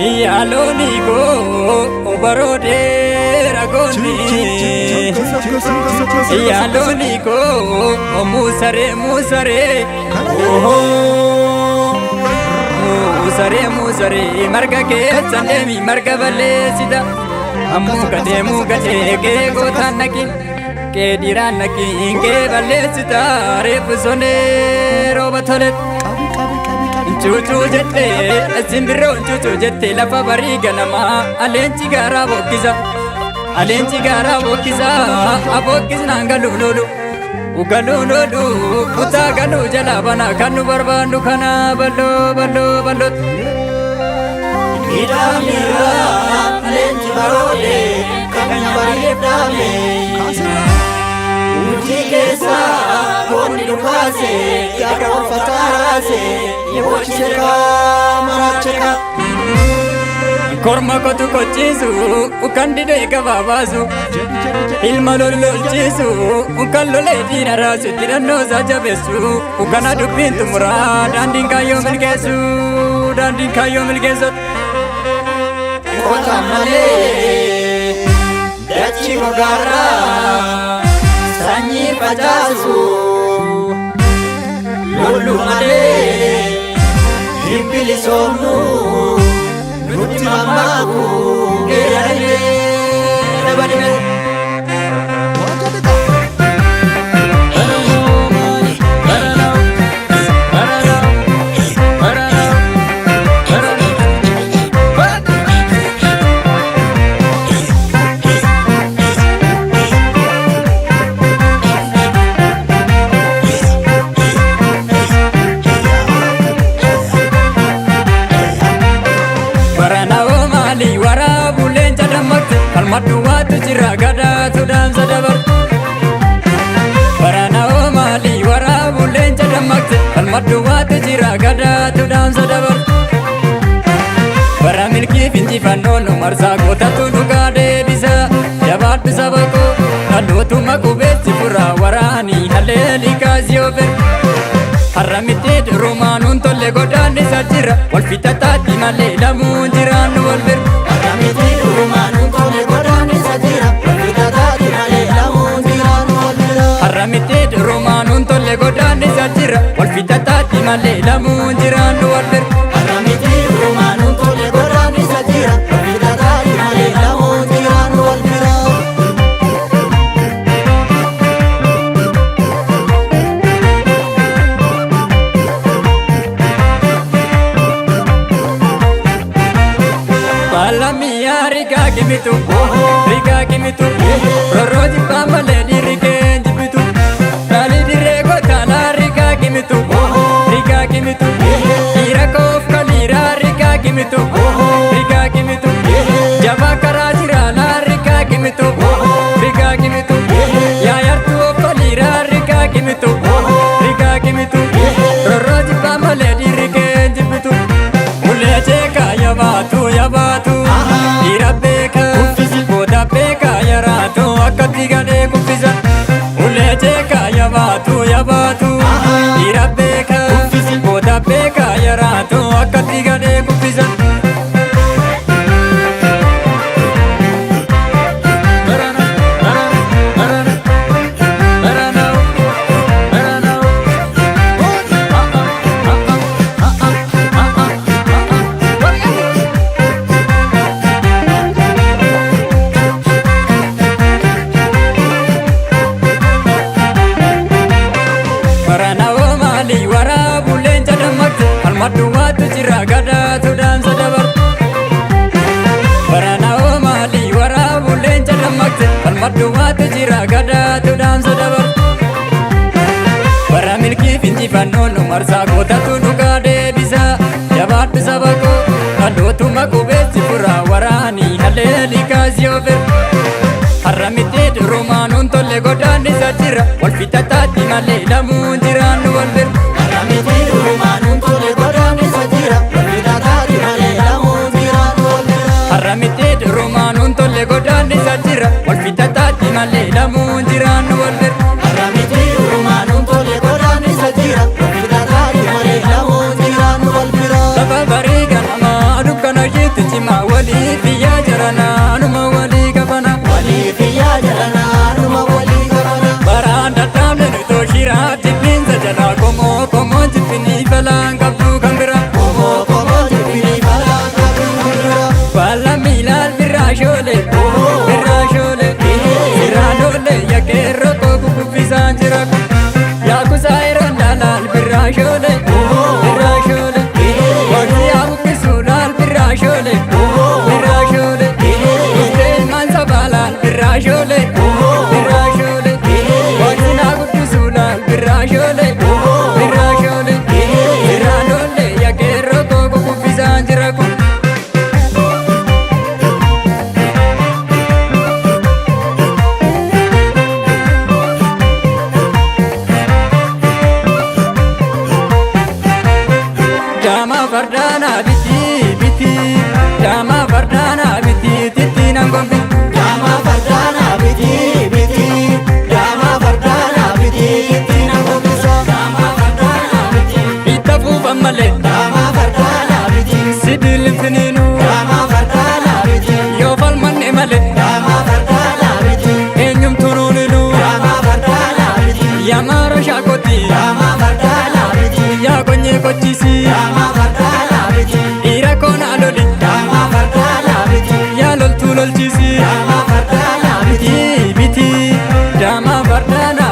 Yaloni go obarode ragoni Yaloni go musare musare marga ke sandemi marga balle sida ammu gade ke go thanaki ke diranaki ke balle sida refsone robathole Chuchu jette simbiro chuchu jette lafa bari ganama alenchi gara bokkisa abokis nangalulu ugalulu utagalu jalabana kanu barbandu kana ballo idamira alenchi barode kanya bari dame Utikesa bonni dukase yaka fatarase yebocheka maracheka Korma kotu kochisu ukandide kababasu ilma lolchisu ukallole dinarasu tiranno sajabesu ukana dubintu mura dandin kayo milgesu Kota male dachi magara Sanyi pajasu Lulu male Himpili somu Nuti mamaku Gerane Nabadi mele Maduwatu jira gada tudam sadabar Barana o mali warabu lenja damakte Maduwatu jira gada tudam sadabar Bara milki finji fanono marsa kota tunuga debisa Jabat bisa bako Kalutu makubeti pura warani haleli kaziyover Haramite romanun tolle godani sajira Walfita tati male lamu jiranu walver Haramite romanun tolle godani sajira Walfita tati male lamu jiranu walver Haramite romanun tolle godani sajira Walfita tati male lamu jiranu walver Haramite romanun tolle godani sajira Walfita tati male lamu jiranu walver Riga kimitu Roroji pamale di rike jibitu Kali di rego tala riga kimitu Ira kof kalira riga kimitu Jaba karajira la riga kimitu Ya yartu of kalira riga kimitu Roroji pamale di rike jibitu Mule cheka yabatu Beka yarato akatigane kufisa Ulecheka yabatu Irabeka Boda beka yarato akatigane kufisa Maduwatu jira gada tudam sadabar Barana o mali warabu lenja damakte Maduwatu jira gada tudam sadabar Bara milki finji fanono marsa kota tunuga debisa Jabat bisa bako Kalutu makubeti pura warani haleli kaziyover Haramite romanun tolle godani sajira Walfita tati male lamu jiranu walver Haramite romanun tolle godani sajira Walfita tati male lamu jiranu walver Haramite romanun tolle godani sajira Walfita tati male lamu jiranu walver Haramite romanun tolle godani sajira Walfita tati fardaan